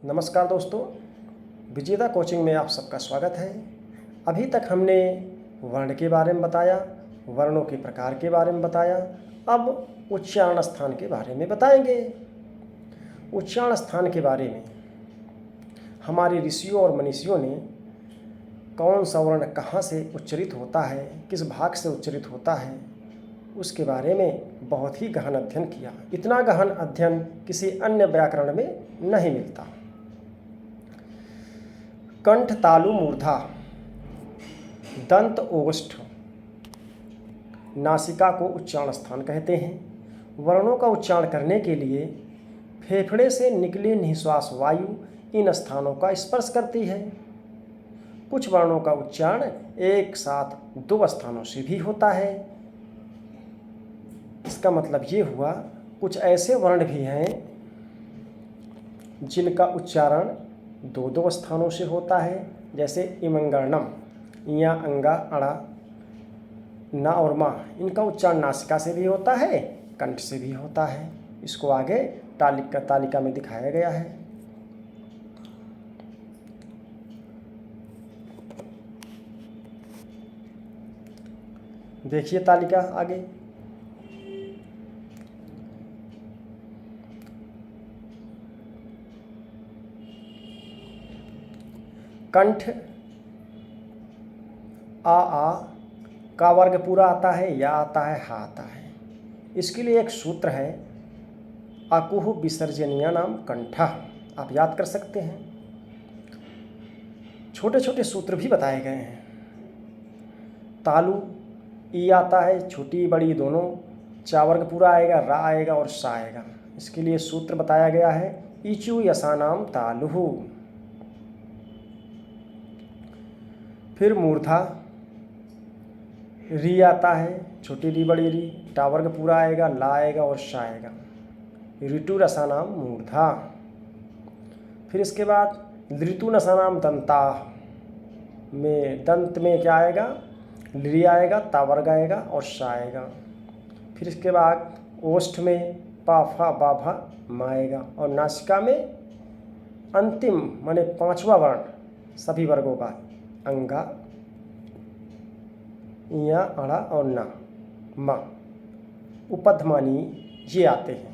नमस्कार दोस्तों, विजेता कोचिंग में आप सबका स्वागत है। अभी तक हमने वर्ण के बारे में बताया, वर्णों के प्रकार के बारे में बताया। अब उच्चारण स्थान के बारे में बताएंगे। उच्चारण स्थान के बारे में हमारे ऋषियों और मनीषियों ने कौन सा वर्ण कहाँ से उच्चरित होता है, किस भाग से उच्चरित होता है, उसके बारे में बहुत ही गहन अध्ययन किया। इतना गहन अध्ययन किसी अन्य व्याकरण में नहीं मिलता। कंठ, तालु, मूर्धा, दंत, ओष्ठ, नासिका को उच्चारण स्थान कहते हैं। वर्णों का उच्चारण करने के लिए फेफड़े से निकली निःश्वास वायु इन स्थानों का स्पर्श करती है। कुछ वर्णों का उच्चारण एक साथ दो स्थानों से भी होता है। इसका मतलब ये हुआ, कुछ ऐसे वर्ण भी हैं जिनका उच्चारण दो दो स्थानों से होता है, जैसे इमंगर्णम, या, अंगा, अड़ा, ना और मा। इनका उच्चारण नासिका से भी होता है, कंठ से भी होता है। इसको आगे तालिका में दिखाया गया है। देखिए तालिका आगे। कंठ आ का वर्ग पूरा आता है, या आता है, हा आता है। इसके लिए एक सूत्र है, अकुह विसर्जनीय नाम कंठा। आप याद कर सकते हैं। छोटे छोटे सूत्र भी बताए गए हैं। तालु ई आता है, छोटी बड़ी दोनों, चा वर्ग पूरा आएगा, रा आएगा और सा आएगा। इसके लिए सूत्र बताया गया है, ईचु यसानाम तालुहु। फिर मूर्धा, री आता है, छोटी री बड़ी री, टा वर्ग पूरा आएगा, ला आएगा और शा आएगा। ऋतु रसानाम मूर्धा। फिर इसके बाद ऋतु नसानाम दंता में दंत में क्या आएगा, ली आएगा, ता वर्ग आएगा और शा आएगा। फिर इसके बाद ओष्ठ में पा फा बा भा मा आएगा। और नासिका में अंतिम माने पांचवा वर्ण सभी वर्गों का, अंगा, या, अड़ा और ना, मा, उपध्मानी, ये आते हैं।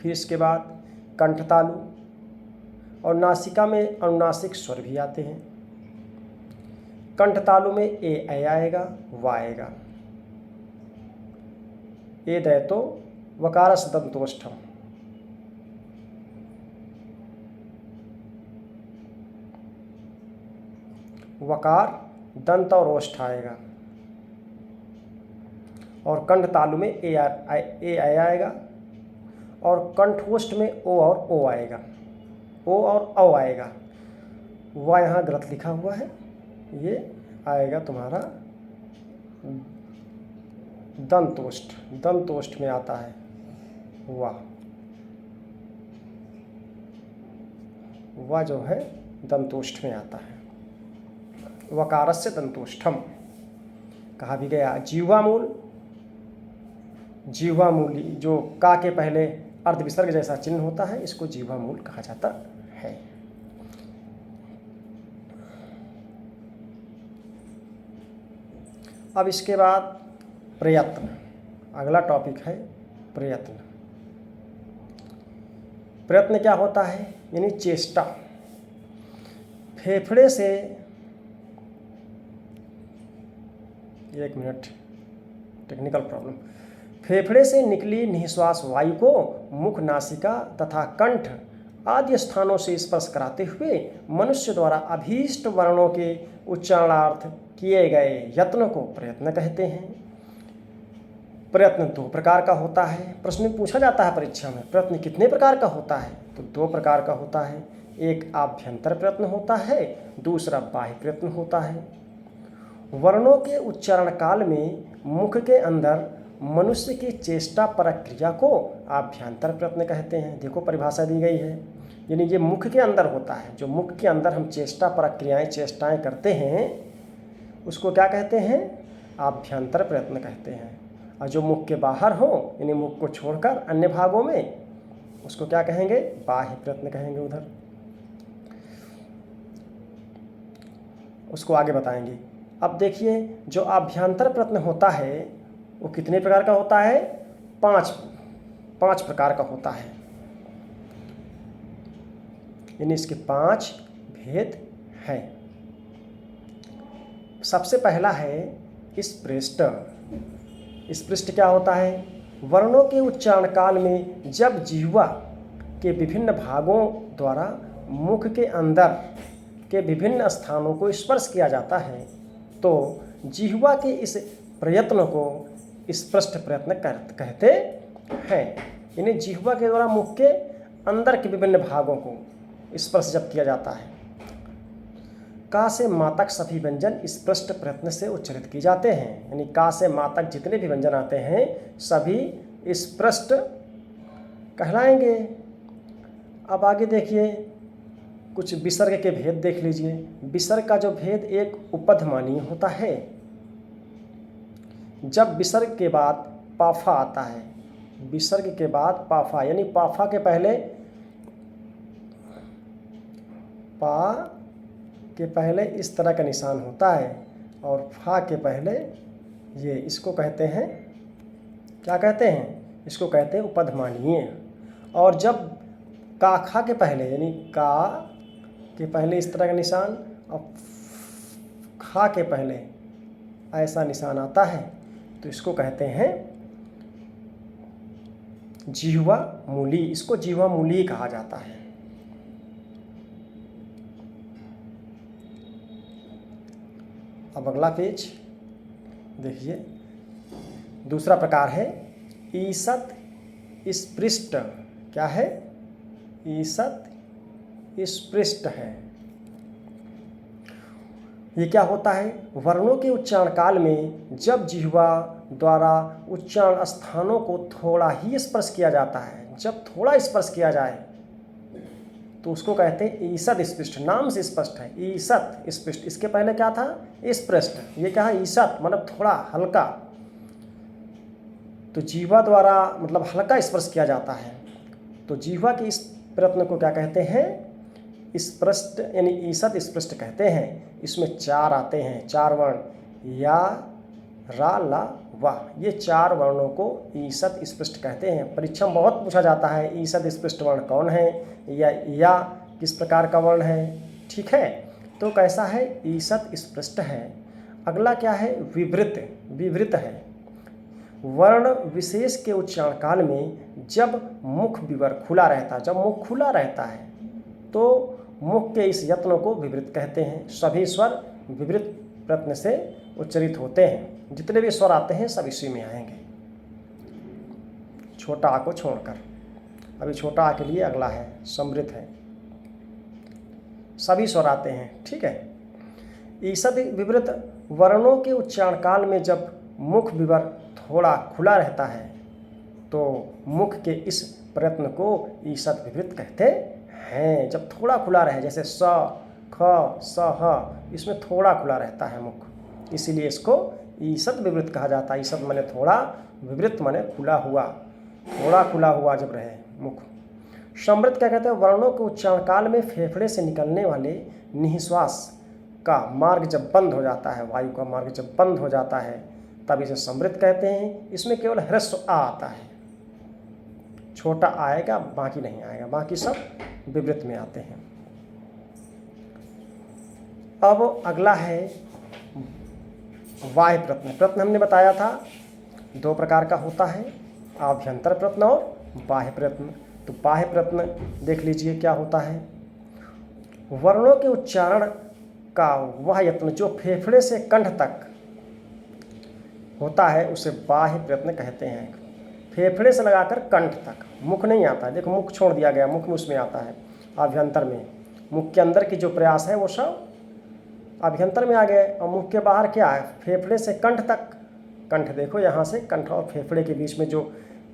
फिर इसके बाद कंठ, तालु और नासिका में अनुनासिक स्वर भी आते हैं। कंठ तालु में ए आएगा, वा आएगा। ए दय तो वकारस दंतोष्ठम। वकार दंत और ओष्ठ आएगा। और कंठ तालु में ए आएगा। और कंठोष्ठ में ओ और ओ आएगा, ओ और औ आएगा। वह यहाँ गलत लिखा हुआ है, ये आएगा तुम्हारा दंतोष्ठ। दंतोष्ठ में आता है वह जो है दंतोष्ठ में आता है। वकारस्य दंतोष्ठम कहा भी गया। जीवा मूली जो का के पहले अर्ध विसर्ग जैसा चिन्ह होता है, इसको जीवा मूल कहा जाता है। अब इसके बाद प्रयत्न, अगला टॉपिक है प्रयत्न। प्रयत्न क्या होता है, यानी चेष्टा। फेफड़े से, एक मिनट, टेक्निकल प्रॉब्लम। फेफड़े से निकली निःश्वास वायु को मुख, नासिका तथा कंठ आदि स्थानों से स्पर्श कराते हुए मनुष्य द्वारा अभीष्ट वर्णों के उच्चारणार्थ किए गए यत्न को प्रयत्न कहते हैं। प्रयत्न दो प्रकार का होता है। प्रश्न में पूछा जाता है परीक्षा में, प्रयत्न कितने प्रकार का होता है, तो दो प्रकार का होता है। एक आभ्यंतर प्रयत्न होता है, दूसरा बाह्य प्रयत्न होता है। वर्णों के उच्चारण काल में मुख के अंदर मनुष्य की चेष्टा परक क्रिया को आभ्यंतर प्रयत्न कहते हैं। देखो परिभाषा दी गई है, यानी ये मुख के अंदर होता है। जो मुख के अंदर हम चेष्टा परक क्रियाएं, चेष्टाएं करते हैं, उसको क्या कहते हैं, आभ्यंतर प्रयत्न कहते हैं। और जो मुख के बाहर हो, यानी मुख को छोड़कर अन्य भागों में, उसको क्या कहेंगे? बाह्य प्रयत्न कहेंगे। उधर उसको आगे बताएंगे। अब देखिए, जो आभ्यंतर प्रयत्न होता है वो कितने प्रकार का होता है? पांच प्रकार का होता है, यानी इसके 5 भेद हैं। सबसे पहला है स्पृष्ट। स्पृष्ट क्या होता है? वर्णों के उच्चारण काल में जब जिह्वा के विभिन्न भागों द्वारा मुख के अंदर के विभिन्न स्थानों को स्पर्श किया जाता है तो जिह्वा के इस प्रयत्न को स्पृष्ट प्रयत्न कहते हैं। यानी जिह्वा के द्वारा मुख के अंदर के विभिन्न भागों को स्पर्श जब किया जाता है। का से मा तक सभी व्यंजन स्पष्ट प्रयत्न से उच्चारित किए जाते हैं। यानी का से मा तक जितने भी व्यंजन आते हैं सभी स्पष्ट कहलाएंगे। अब आगे देखिए, कुछ विसर्ग के भेद देख लीजिए। विसर्ग का जो भेद एक उपधमानीय होता है। जब विसर्ग के बाद पाफा आता है, विसर्ग के बाद पाफा, यानी पाफा के पहले पा के पहले इस तरह का निशान होता है और फा के पहले ये, इसको कहते हैं, क्या कहते हैं? इसको कहते हैं उपधमानीय। और जब काखा के पहले, यानी का के पहले इस तरह का निशान और खा के पहले ऐसा निशान आता है तो इसको कहते हैं जिह्वा मूली। इसको जिह्वा मूली कहा जाता है। अब अगला पेज देखिए, दूसरा प्रकार है ईसत स्पृष्ट। क्या है? ईसत स्पृष्ट है। ये क्या होता है? वर्णों के उच्चारण काल में जब जिह्वा द्वारा उच्चारण स्थानों को थोड़ा ही स्पर्श किया जाता है, जब थोड़ा स्पर्श किया जाए तो उसको कहते हैं ईसत स्पृष्ट। नाम से स्पष्ट है, ईसत स्पृष्ट। इसके पहले क्या था? स्पृष्ट। ये क्या है? ईसत मतलब थोड़ा हल्का। तो जिह्वा द्वारा मतलब हल्का स्पर्श किया जाता है तो जिह्वा के इस प्रयत्न को क्या कहते हैं? स्पृष्ट, यानी ईसत स्पृष्ट कहते हैं। इसमें 4 आते हैं, 4 वर्ण, या, रा, ला, वा। ये 4 वर्णों को ईसत स्पृष्ट कहते हैं। परीक्षा में बहुत पूछा जाता है ईसत स्पृष्ट वर्ण कौन है, या किस प्रकार का वर्ण है। ठीक है, तो कैसा है? ईसत स्पृष्ट है। अगला क्या है? विवृत। विवृत है वर्ण विशेष के उच्चारण काल में जब मुख विवर खुला रहता है, जब मुख खुला रहता है तो मुख के इस यत्न को विवृत कहते हैं। सभी स्वर विवृत प्रयत्न से उच्चरित होते हैं। जितने भी स्वर आते हैं सब इसी में आएंगे, छोटा आ को छोड़कर। अभी छोटा आ के लिए अगला है समृद्ध है, सभी स्वर आते हैं। ठीक है। ईसत विवृत वर्णों के उच्चारण काल में जब मुख विवर थोड़ा खुला रहता है तो मुख के इस प्रयत्न को ईसत विवृत कहते हैं। जब थोड़ा खुला रहे, जैसे स, ख, स, ह, इसमें थोड़ा खुला रहता है मुख, इसीलिए इसको ईसत विवृत कहा जाता है। ईसत माने थोड़ा, विवृत माने खुला हुआ, थोड़ा खुला हुआ जब रहे मुख। समृद्ध क्या कहते हैं? वर्णों के उच्चारण काल में फेफड़े से निकलने वाले निःश्वास का मार्ग जब बंद हो जाता है, वायु का मार्ग जब बंद हो जाता है तब इसे समृद्ध कहते हैं। इसमें केवल ह्रस्व आ आता है, छोटा आएगा, बाकी नहीं आएगा, बाकी सब विवृत में आते हैं। अब अगला है बाह्य प्रयत्न। प्रयत्न हमने बताया था 2 प्रकार का होता है, आभ्यंतर प्रयत्न और बाह्य प्रयत्न। तो बाह्य प्रयत्न देख लीजिए क्या होता है। वर्णों के उच्चारण का वह यत्न जो फेफड़े से कंठ तक होता है उसे बाह्य प्रयत्न कहते हैं। फेफड़े से लगाकर कंठ तक, मुख नहीं आता है, देखो मुख छोड़ दिया गया, मुख में उसमें आता है आभ्यंतर में। मुख के अंदर की जो प्रयास है वो सब आभ्यंतर में आ गए, और मुख के बाहर क्या है? फेफड़े से कंठ तक। कंठ देखो, यहाँ से कंठ और फेफड़े के बीच में जो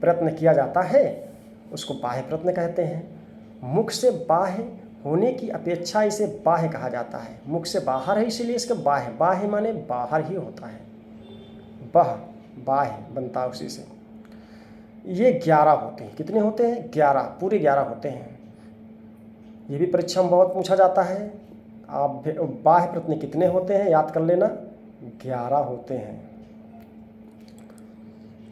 प्रयत्न किया जाता है उसको बाह्य प्रयत्न कहते हैं। मुख से बाह्य होने की अपेक्षा इसे बाह्य कहा जाता है। मुख से बाहर है इसीलिए इसके बाह्य। बाह्य माने बाहर ही होता है, बाह्य बनता है उसी से। ये 11 होते हैं। कितने होते हैं? 11, पूरे 11 होते हैं। ये भी परीक्षा में बहुत पूछा जाता है। आप बाह्य प्रत्यय कितने होते हैं याद कर लेना, 11 होते हैं।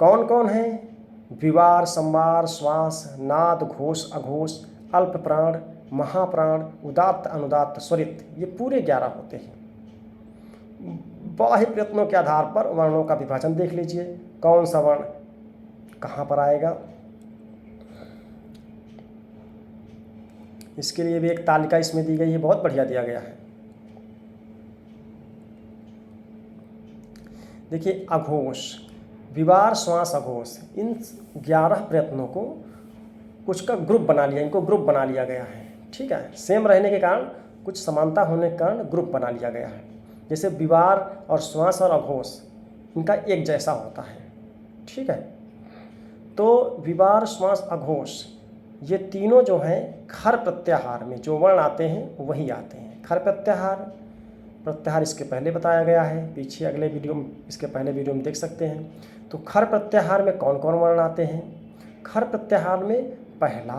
कौन कौन है? विवार, संवार, श्वास, नाद, घोष, अघोष, अल्प प्राण, महाप्राण, उदात्त, अनुदात्त, स्वरित, ये पूरे 11 होते हैं। बाह्य प्रयत्नों के आधार पर वर्णों का विभाजन देख लीजिए, कौन सा वर्ण कहाँ पर आएगा। इसके लिए भी एक तालिका इसमें दी गई है, बहुत बढ़िया दिया गया है। देखिए, अघोष, विवार, श्वास, अघोष, इन 11 प्रयत्नों को कुछ का ग्रुप बना लिया, इनको ग्रुप बना लिया गया है। ठीक है, सेम रहने के कारण, कुछ समानता होने के कारण ग्रुप बना लिया गया है। जैसे विवार और श्वास और अघोष इनका एक जैसा होता है। ठीक है, तो विवार, श्वास, अघोष ये तीनों जो हैं खर प्रत्याहार में जो वर्ण आते हैं वही आते हैं। खर प्रत्याहार, प्रत्याहार इसके पहले बताया गया है, पीछे अगले वीडियो में, इसके पहले वीडियो में देख सकते हैं। तो खर प्रत्याहार में कौन कौन वर्ण आते हैं? खर प्रत्याहार में पहला,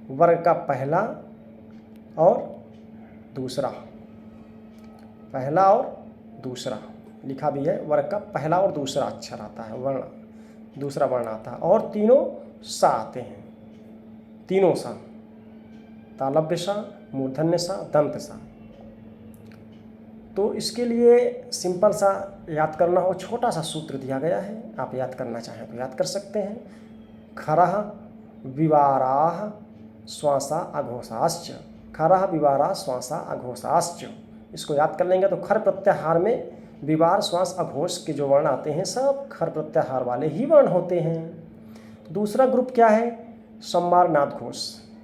वर्ग का पहला और दूसरा, पहला और दूसरा लिखा भी है, वर्ग का पहला और दूसरा अक्षर आता है, वर्ण, दूसरा वर्ण आता है। और तीनों सा आते हैं, तीनों सा, तालव्य सा, मूर्धन्य सा, दंत सा। तो इसके लिए सिंपल सा याद करना हो, छोटा सा सूत्र दिया गया है, आप याद करना चाहें तो याद कर सकते हैं। खरः विवाराः श्वासा अघोषाश्च, खरः विवारा श्वासा अघोषाश्च, इसको याद कर लेंगे तो खर प्रत्याहार में विवार, श्वास, अघोष के जो वर्ण आते हैं सब खर प्रत्याहार वाले ही वर्ण होते हैं। दूसरा ग्रुप क्या है? संवार, नाद, घोष,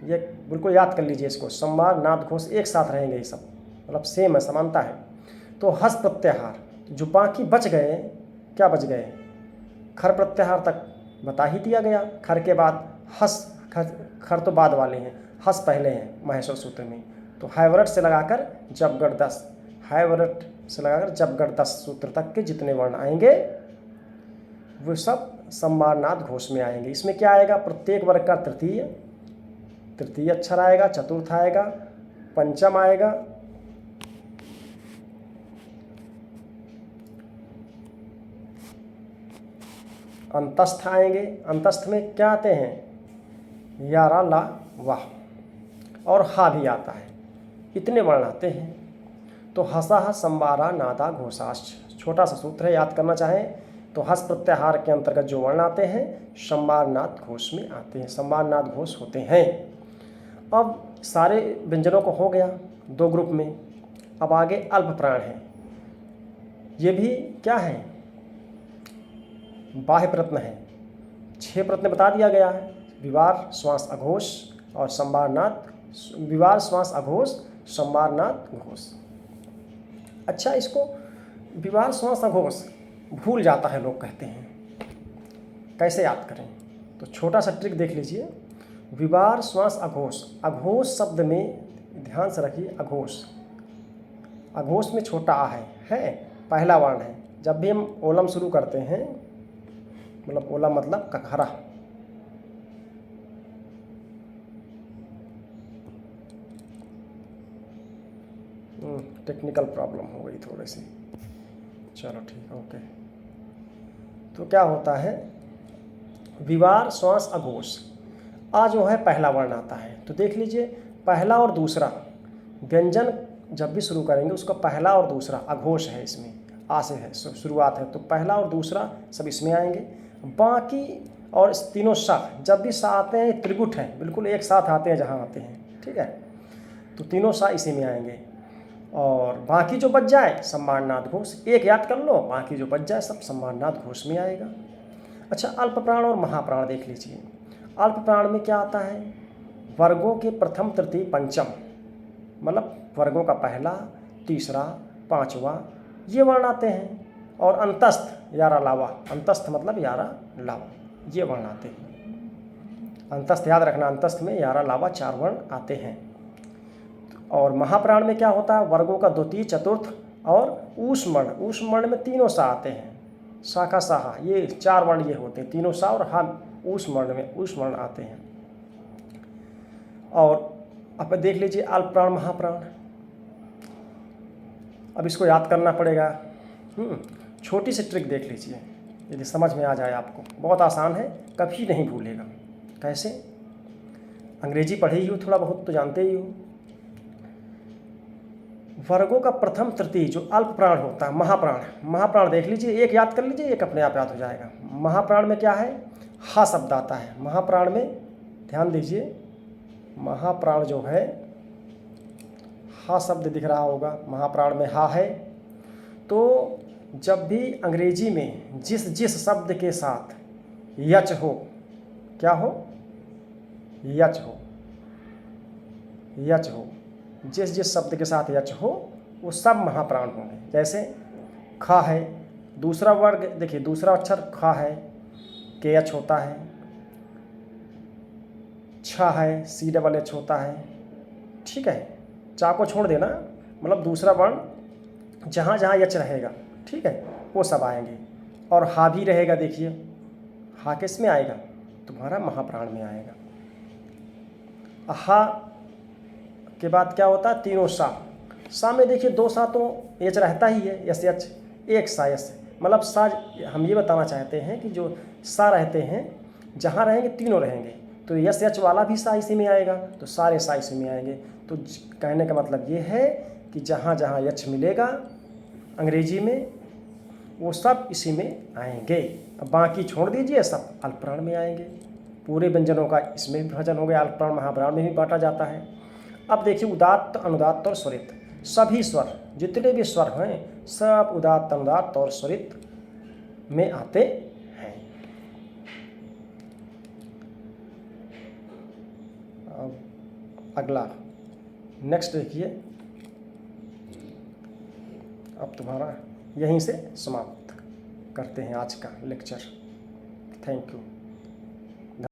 ये बिल्कुल याद कर लीजिए इसको, संवार, नाद, घोष एक साथ रहेंगे, ये सब मतलब सेम है, समानता है। तो हस प्रत्याहार, जो बाकी बच गए, क्या बच गए? खर प्रत्याहार तक बता ही दिया गया, खर के बाद हस, खर तो बाद वाले हैं, हस पहले हैं महेश्वर सूत्र में। तो हैवरट से लगाकर जबगढ़ 10, हैवरट से लगाकर जबगढ़ 10 सूत्र तक के जितने वर्ण आएंगे वो सब संवार, नाद, घोष में आएंगे। इसमें क्या आएगा? प्रत्येक वर्ग का तृतीय अक्षर आएगा, चतुर्थ आएगा, पंचम आएगा, अंतस्थ आएंगे। अंतस्थ में क्या आते हैं? यारा, ला, वाह और हा भी आता है, इतने वर्ण आते हैं। तो हसः, संवारा, नादा, घोषाश्च, छोटा सा सूत्र है, याद करना चाहें तो हस प्रत्याहार के अंतर्गत जो वर्ण आते हैं संवार, नाद, घोष में आते हैं, संवार, नाद, घोष होते हैं। अब सारे व्यंजनों को हो गया 2 ग्रुप में। अब आगे अल्प प्राण है, ये भी क्या है? बाह्य प्रत्न है। 6 प्रत्न बता दिया गया है, विवार, श्वास, अघोष और संवार, नाद, विवार, श्वास, अघोष, संवार, नाद, घोष। अच्छा, इसको विवार, श्वास, अघोष भूल जाता है लोग, कहते हैं कैसे याद करें? तो छोटा सा ट्रिक देख लीजिए। विवार, श्वास, अघोष, अघोष शब्द में ध्यान से रखिए, अघोष, अघोष में छोटा आ है पहला वर्ण है। जब भी हम ओलम शुरू करते हैं, मतलब ओलम मतलब कखरा, टेक्निकल प्रॉब्लम हो गई थोड़ी सी, चलो ठीक, ओके। तो क्या होता है? विवार, श्वास, अघोष, आ जो है पहला वर्ण आता है। तो देख लीजिए, पहला और दूसरा व्यंजन जब भी शुरू करेंगे उसका पहला और दूसरा, अघोष है इसमें, आ से है शुरुआत है, तो पहला और दूसरा सब इसमें आएंगे। बाकी और तीनों सा, जब भी सा आते हैं त्रिगुट हैं, बिल्कुल एक साथ आते हैं जहाँ आते हैं, ठीक है, तो तीनों सा इसी में आएंगे। और बाकी जो बच जाए संवार, नाद, घोष, एक याद कर लो, बाकी जो बच जाए सब संवार, नाद, घोष में आएगा। अच्छा, अल्प प्राण और महाप्राण देख लीजिए। अल्प प्राण में क्या आता है? वर्गों के प्रथम, तृतीय, पंचम, मतलब वर्गों का पहला, तीसरा, पांचवा, ये वर्ण आते हैं। और अंतस्थ, यारा, लावा, अंतस्थ मतलब यारा, लावा, ये वर्ण आते हैं। अंतस्थ याद रखना, अंतस्थ में यारा, लावा 4 वर्ण आते हैं। और महाप्राण में क्या होता है? वर्गों का द्वितीय, चतुर्थ और ऊष्मण, ऊष्मण में तीनों सा आते हैं। शाखा साहा, ये 4 वर्ण ये होते हैं, तीनों सा और हा उस वर्ण में उस वर्ण आते हैं। और अब देख लीजिए अल्प प्राण महाप्राण, अब इसको याद करना पड़ेगा। छोटी सी ट्रिक देख लीजिए, यदि समझ में आ जाए आपको, बहुत आसान है, कभी नहीं भूलेगा। कैसे? अंग्रेजी पढ़े ही हो थोड़ा बहुत तो जानते ही हो। वर्गों का प्रथम तृतीय जो अल्प प्राण होता है, महाप्राण, महाप्राण देख लीजिए, एक याद कर लीजिए, एक अपने आप याद हो जाएगा। महाप्राण में क्या है? हा शब्द आता है महाप्राण में, ध्यान दीजिए, महाप्राण जो है हा शब्द दिख रहा होगा, महाप्राण में हा है। तो जब भी अंग्रेजी में जिस जिस शब्द के साथ यच हो, क्या हो? यच हो, यच हो, जिस जिस शब्द के साथ यच हो वो सब महाप्राण होंगे। जैसे खा है, दूसरा वर्ग देखिए, दूसरा अक्षर खा है, के एच होता है। छ है, सी डबल एच होता है। ठीक है, चा को छोड़ देना, मतलब दूसरा वर्ण जहाँ जहाँ यच रहेगा, ठीक है, वो सब आएंगे। और हा भी रहेगा, देखिए हा किस में आएगा? तुम्हारा महाप्राण में आएगा। हा के बाद क्या होता है? तीनों सा, सा में देखिए 2 सा तो एच रहता ही है, यस एच, एक सा यस, मतलब सा, हम ये बताना चाहते हैं कि जो सा रहते हैं जहाँ रहेंगे तीनों रहेंगे, तो यस एच वाला भी सा इसी में आएगा, तो सारे सा इसी में आएंगे। तो कहने का मतलब ये है कि जहाँ जहाँ यच मिलेगा अंग्रेजी में वो सब इसी में आएंगे। अब बाकी छोड़ दीजिए, सब अल्पप्राण में आएंगे। पूरे व्यंजनों का इसमें विभाजन हो गया, अल्पप्राण महाप्राण में भी बांटा जाता है। अब देखिए उदात्त, अनुदात्त और स्वरित, सभी स्वर, जितने भी स्वर हैं सब उदात्त, अनुदात्त और स्वरित में आते हैं। अब अगला नेक्स्ट देखिए, अब तुम्हारा यहीं से समाप्त करते हैं आज का लेक्चर। Thank you.